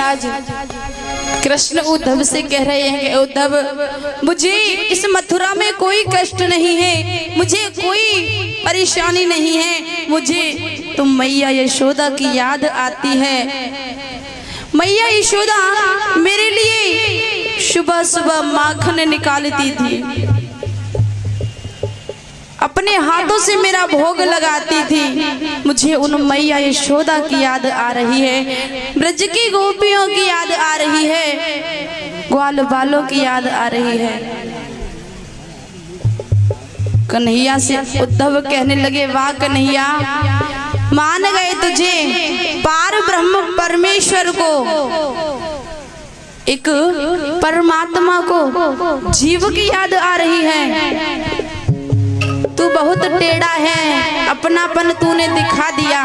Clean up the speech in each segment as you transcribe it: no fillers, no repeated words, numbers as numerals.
महाराज कृष्ण उद्धव से कह रहे हैं कि उद्धव, मुझे इस मथुरा में कोई कष्ट नहीं है, मुझे कोई परेशानी नहीं है, मुझे तो मैया यशोदा की याद आती है। मैया यशोदा मेरे लिए सुबह सुबह माखन निकालती थी, अपने हाथों से मेरा भोग लगाती थी। मुझे उन मैया यशोदा की याद आ रही है, ब्रज की गोपियों की याद आ रही है, ग्वाल बालों की याद आ रही है। कन्हैया से उद्धव कहने लगे, वाह कन्हैया, मान गए तुझे, पार ब्रह्म परमेश्वर को, एक परमात्मा को जीव की याद आ रही है। तू बहुत टेढ़ा है, अपनापन तूने दिखा दिया।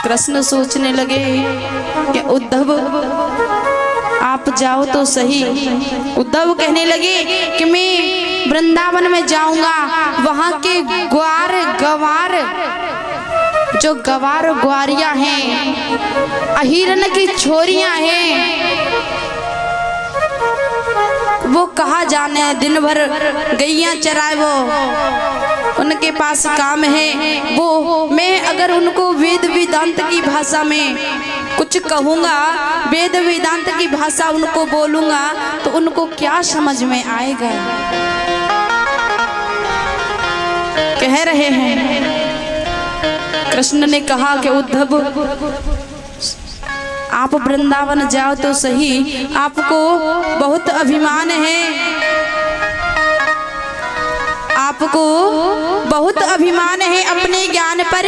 कृष्ण सोचने लगे कि उद्धव आप जाओ तो सही। उद्धव कहने लगे कि मैं वृंदावन में जाऊंगा, वहां के ग्वार गवार, जो गवार ग्वारियां हैं, अहिरन की छोरियां हैं, वो कहाँ जाने, दिन भर गैया चराए, वो उनके पास काम है। वो मैं अगर उनको वेद वेदांत की भाषा में कुछ कहूँगा, वेद वेदांत की भाषा उनको बोलूँगा, तो उनको क्या समझ में आएगा। कह रहे हैं, कृष्ण ने कहा कि उद्धव आप वृंदावन जाओ तो सही, आपको बहुत अभिमान है, आपको बहुत अभिमान है अपने ज्ञान पर,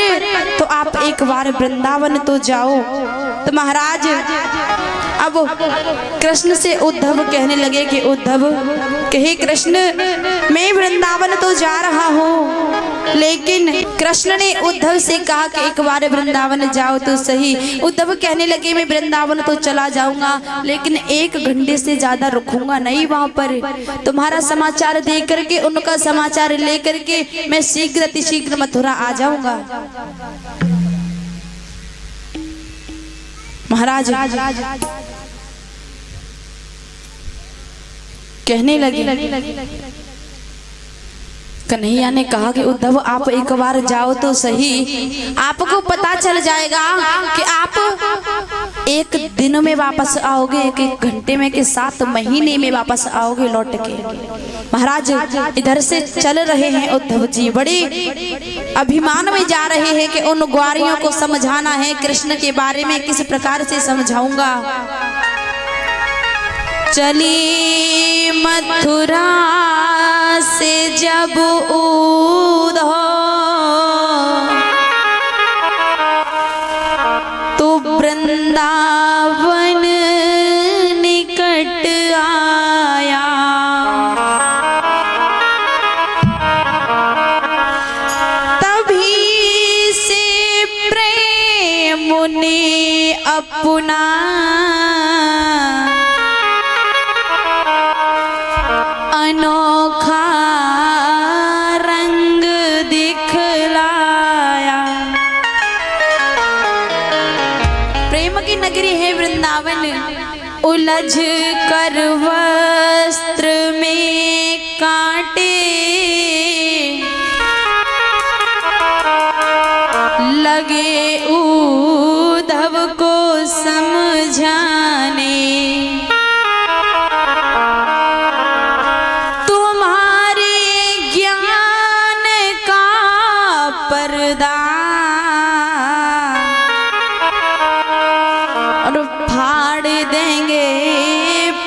तो आप एक बार वृंदावन तो जाओ। तो महाराज अब कृष्ण से उद्धव कहने लगे कि उद्धव कहे, कृष्ण मैं वृंदावन तो जा रहा हूँ, लेकिन कृष्ण ने उद्धव से कहा कि एक बार वृंदावन जाओ तो सही। उद्धव कहने लगे, मैं वृंदावन तो चला जाऊंगा, लेकिन 1 घंटे से ज्यादा रुकूंगा नहीं वहां पर। तुम्हारा समाचार दे करके, उनका समाचार ले करके मैं शीघ्र अतिशीघ्र मथुरा आ जाऊंगा। महाराज कहने लगे, कन्हैया ने कहा कि उद्धव आप एक बार जाओ तो सही, आपको पता चल जाएगा कि आप 1 दिन में वापस आओगे, 1 घंटे में, कि 7 महीने में वापस आओगे लौट के। महाराज इधर से चल रहे हैं उद्धव जी, बड़े अभिमान में जा रहे हैं कि उन ग्वारियों को समझाना है कृष्ण के बारे में, किस प्रकार से समझाऊंगा। चली मथुरा से जब उद्धव, तो वृंदावन निकट आया। तभी से प्रेम ने अपना अनोखा रंग दिखलाया। प्रेम की नगरी है वृंदावन, उलझ कर वस्त्र में कांटे, लगे उद्धव को समझाने। और फाड़ देंगे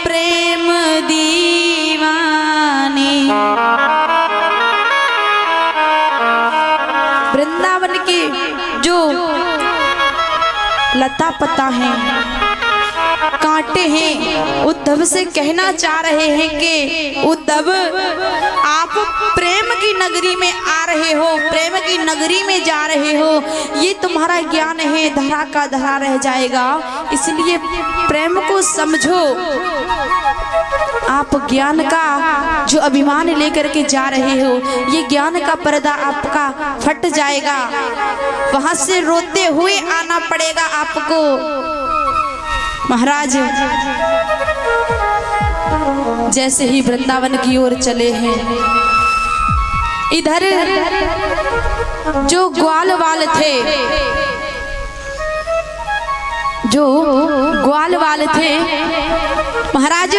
प्रेम दीवानी। वृंदावन की जो लता पता है, कांटे हैं। उद्धव से कहना चाह रहे हैं कि उद्धव, आप प्रेम की नगरी में आ रहे हो, प्रेम की नगरी में जा रहे हो, ये तुम्हारा ज्ञान है धरा का धरा रह जाएगा, इसलिए प्रेम को समझो। आप ज्ञान का जो अभिमान लेकर के जा रहे हो, ये ज्ञान का पर्दा आपका फट जाएगा, वहां से रोते हुए आना पड़ेगा आपको। महाराज जैसे ही वृंदावन की ओर चले हैं, इधर जो ग्वालवाल थे, जो ग्वालवाल थे महाराज,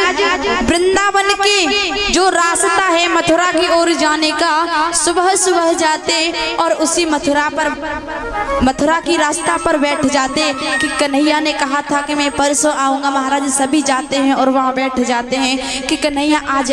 वृंदावन के जो रास्ता है मथुरा की ओर जाने का, सुबह सुबह जाते और उसी मथुरा की रास्ता पर बैठ जाते कि कन्हैया ने कहा था कि मैं परसों आऊंगा। महाराज सभी जाते हैं और वहां बैठ जाते हैं कि कन्हैया आज